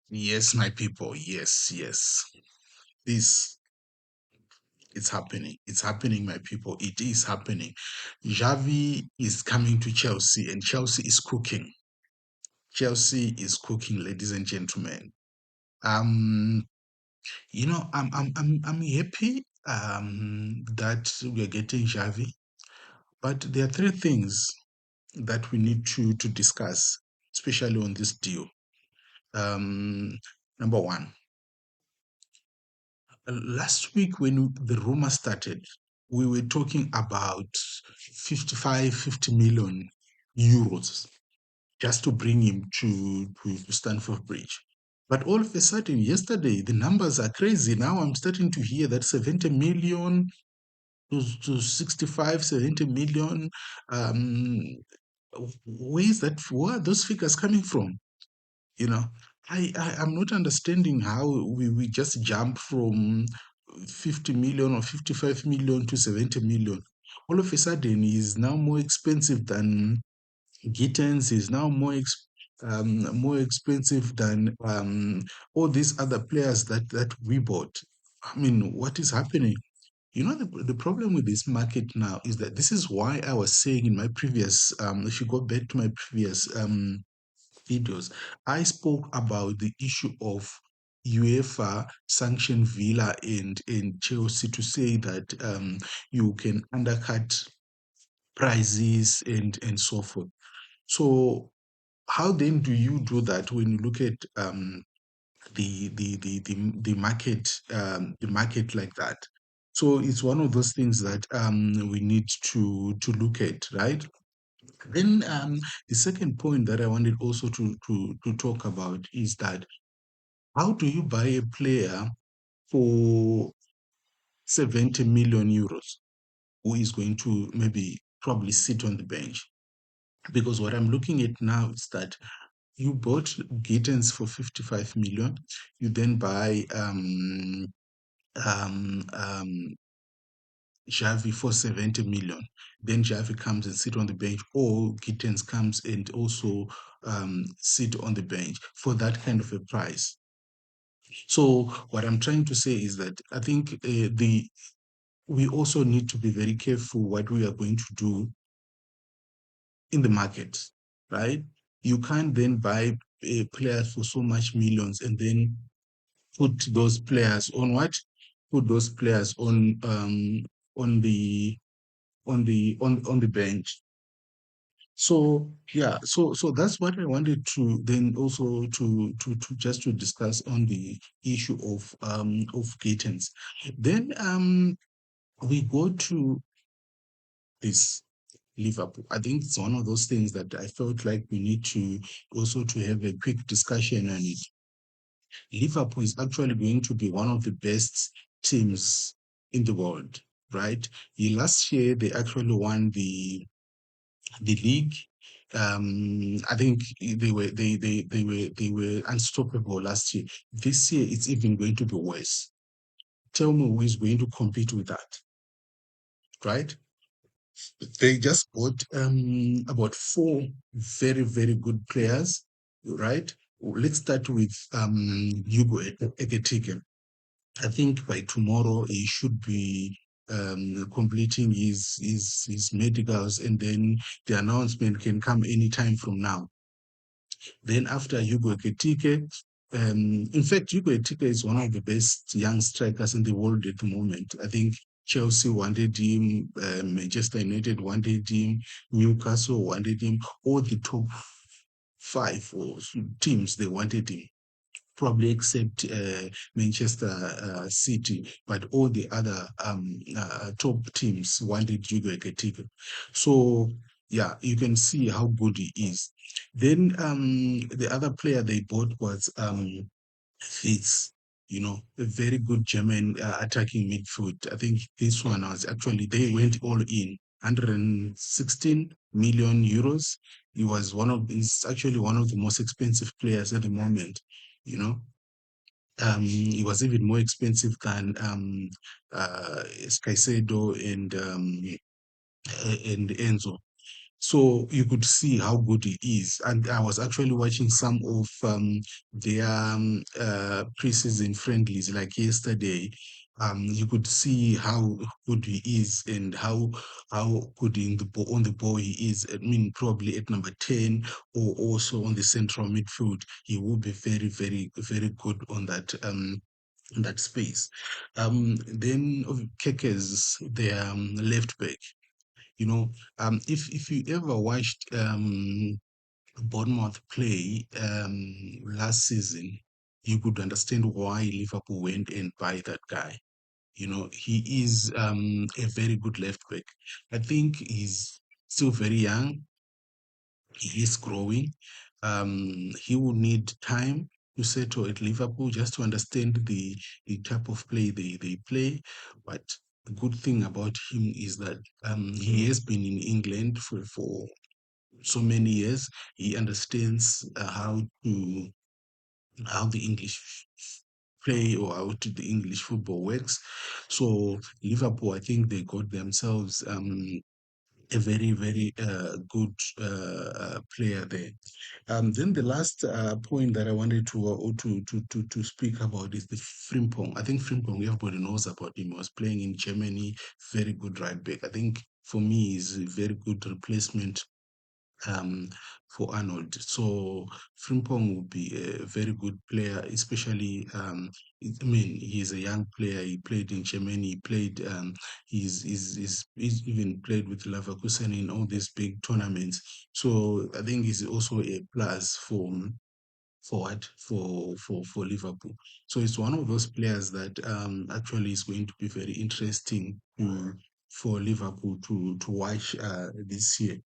Yes, my people. Yes, yes. This it's happening. It's happening, my people. It is happening. Javi is coming to Chelsea, and Chelsea is cooking. Chelsea is cooking, ladies and gentlemen. Um, I'm happy that we are getting Javi, but there are three things that we need to discuss, especially on this deal. Um, Number one, last week when the rumor started, we were talking about 50 million euros just to bring him to Stamford Bridge. But all of a sudden, yesterday, the numbers are crazy. Now I'm starting to hear that 70 million to 65, 70 million. Um, where are those figures coming from? You know, I'm not understanding how we just jump from 50 million or 55 million to 70 million. All of a sudden, is now more expensive than Gittens, is now more expensive than all these other players that we bought. I mean, what is happening? The problem with this market now is that this is why I was saying in my previous, if you go back to my previous videos, I spoke about the issue of UEFA sanction Villa and Chelsea to say that you can undercut prices and so forth. So how then do you do that when you look at the market like that? So it's one of those things that we need to look at, right? Then the second point that I wanted also to talk about is that how do you buy a player for 70 million euros who is going to maybe probably sit on the bench? Because what I'm looking at now is that you bought Gittens for 55 million, you then buy um, Xavi for 70 million. Then Xavi comes and sit on the bench, or Gittens comes and also sit on the bench for that kind of a price. So what I'm trying to say is that I think the we also need to be very careful what we are going to do in the market, right? You can't then buy players for so much millions and then put those players on what? Put those players on the on the bench. So yeah, so that's what I wanted to then also to just to discuss on the issue of Gatens. Then we go to this Liverpool. I think it's one of those things that I felt like we need to also to have a quick discussion on it. Liverpool is actually going to be one of the best teams in the world, right? Last year they actually won the league. I think they were unstoppable last year. This year it's even going to be worse. Tell me who is going to compete with that, right? They just bought about four very, very good players, right? Let's start with Hugo Ekitike. I think by tomorrow he should be completing his medicals, and then the announcement can come anytime from now. Then after Hugo Ekitike, in fact, Hugo Ekitike is one of the best young strikers in the world at the moment. I think Chelsea wanted him, Manchester United wanted him, Newcastle wanted him, all the top five or teams they wanted him, probably except Manchester City, but all the other top teams wanted Hugo Ekitike. So yeah, you can see how good he is. Then the other player they bought was Fitz, a very good German attacking midfield. I think this one was actually, they went all in, 116 million euros. He's actually one of the most expensive players at the moment, you know. He was even more expensive than Caicedo and Enzo. So you could see how good he is. And I was actually watching some of their preseason friendlies like yesterday. You could see how good he is and how good in the ball, on the ball he is. I mean, probably at number 10 or also on the central midfield, he will be very, very, very good on that in that space. Then of Keke's the left back. You know, if you ever watched Bournemouth play last season, you could understand why Liverpool went and buy that guy. You know, he is a very good left back. I think he's still very young. He is growing. He will need time to settle at Liverpool just to understand the type of play they play. But the good thing about him is that he has been in England for so many years. He understands how the English play or how the English football works. So Liverpool, I think they got themselves a very, very good player there. Then the last point that I wanted to speak about is the Frimpong. I think Frimpong, everybody knows about him. He was playing in Germany, very good right back. I think for me, he's a very good replacement um, for Arnold. So Frimpong will be a very good player, especially. I mean, he's a young player. He played in Germany. He played. He's even played with Leverkusen in all these big tournaments. So I think he's also a plus for what for Liverpool. So it's one of those players that actually is going to be very interesting for Liverpool to watch this year.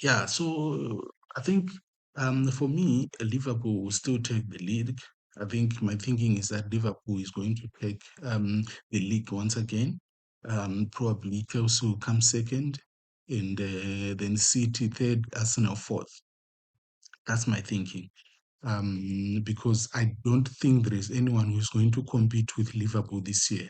Yeah, so I think for me, Liverpool will still take the lead. I think my thinking is that Liverpool is going to take the league once again. Probably Chelsea will come second, and then City third, Arsenal fourth. That's my thinking. Because I don't think there is anyone who's going to compete with Liverpool this year.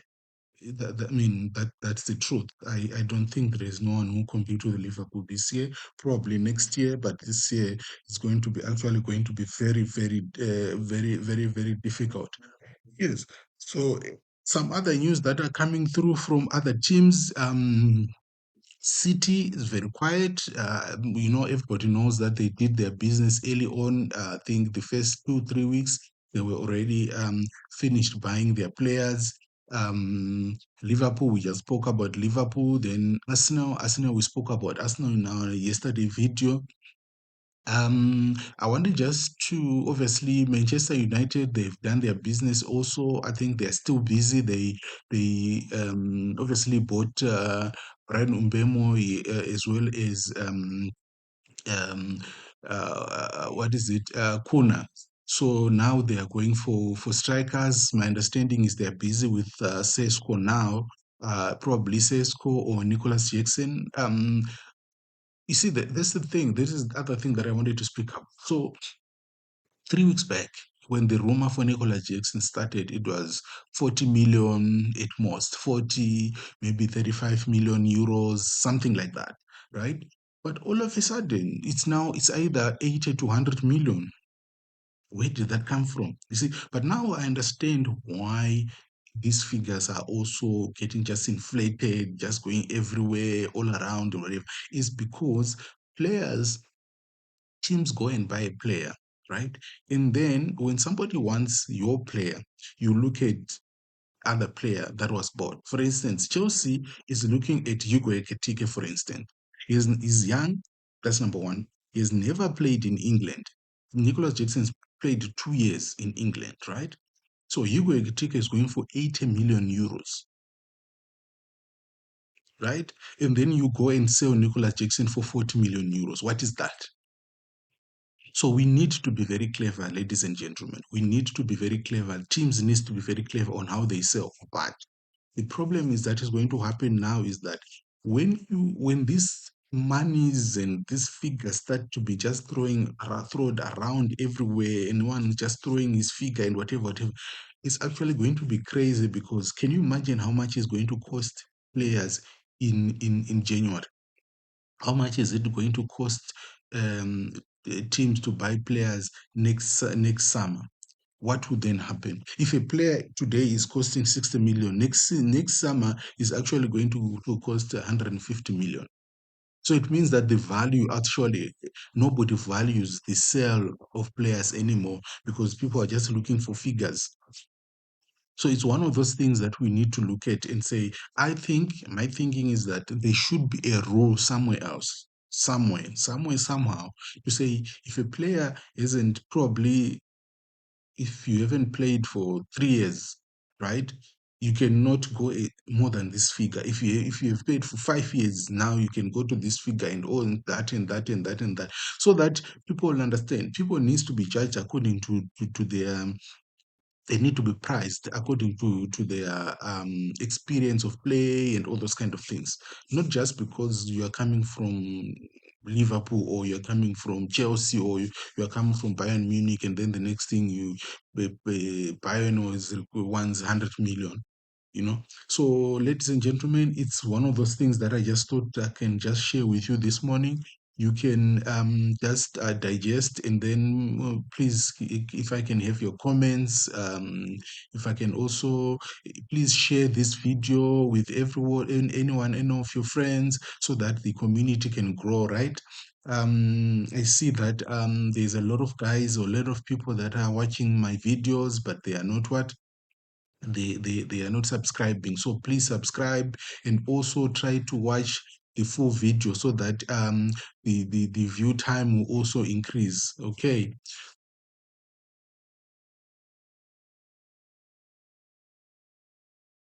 I mean, that's the truth. I don't think there is no one who compete with Liverpool this year. Probably next year, but this year it's going to be actually going to be very, very difficult. Yes. So some other news that are coming through from other teams. City is very quiet. Everybody knows that they did their business early on. I think the first 2, 3 weeks, they were already finished buying their players. Liverpool, we just spoke about Liverpool. Then Arsenal, we spoke about Arsenal in our yesterday video. I wanted just to obviously Manchester United, they've done their business also. I think they're still busy. They obviously bought Brian Umbemo as well as um what is it? Kuna. So now they are going for strikers. My understanding is they're busy with Sesko now. Probably Sesko or Nicholas Jackson. You see, that's the thing. This is the other thing that I wanted to speak up. So 3 weeks back, when the rumor for Nicola Jackson started, it was 40 million at most, 40, maybe 35 million euros, something like that, right? But all of a sudden, it's either 80 to 100 million. Where did that come from? You see, but now I understand why these figures are also getting just inflated, just going everywhere, all around, or whatever. Is because players teams go and buy a player, right? And then when somebody wants your player, you look at other player that was bought. For instance, Chelsea is looking at Hugo Ekitike, for instance. He's young, that's number one. He has never played in England. Nicholas Jackson's played 2 years in England, right? So Hugo Ekitike is going for 80 million euros, right? And then you go and sell Nicholas Jackson for 40 million euros. What is that? So we need to be very clever, ladies and gentlemen. We need to be very clever. Teams needs to be very clever on how they sell. But the problem is that is going to happen now is that when these monies and these figures start to be just thrown around everywhere, and one just throwing his figure and whatever, it's actually going to be crazy because can you imagine how much is going to cost players in January? How much is it going to cost teams to buy players next summer? What would then happen if a player today is costing 60 million? Next summer is actually going to cost 150 million. So it means that the value actually, nobody values the sale of players anymore because people are just looking for figures. So it's one of those things that we need to look at and say, I think my thinking is that there should be a rule somewhere else, somehow, to say if a player isn't probably, if you haven't played for 3 years, right? You cannot go more than this figure. If you have played for 5 years, now you can go to this figure and own that and that and that and that, so that people understand. People needs to be judged according to their they need to be priced according to their experience of play and all those kind of things. Not just because you are coming from Liverpool or you're coming from Chelsea or you are coming from Bayern Munich, and then the next thing Bayern wants 100 million. So ladies and gentlemen, it's one of those things that I just thought I can just share with you this morning. You can just digest, and then please, if I can have your comments, if I can also please share this video with everyone, anyone, any of your friends, so that the community can grow, right? I see that there's a lot of guys or a lot of people that are watching my videos, but they are not what they are not subscribing. So please subscribe, and also try to watch the full video so that the view time will also increase. Okay,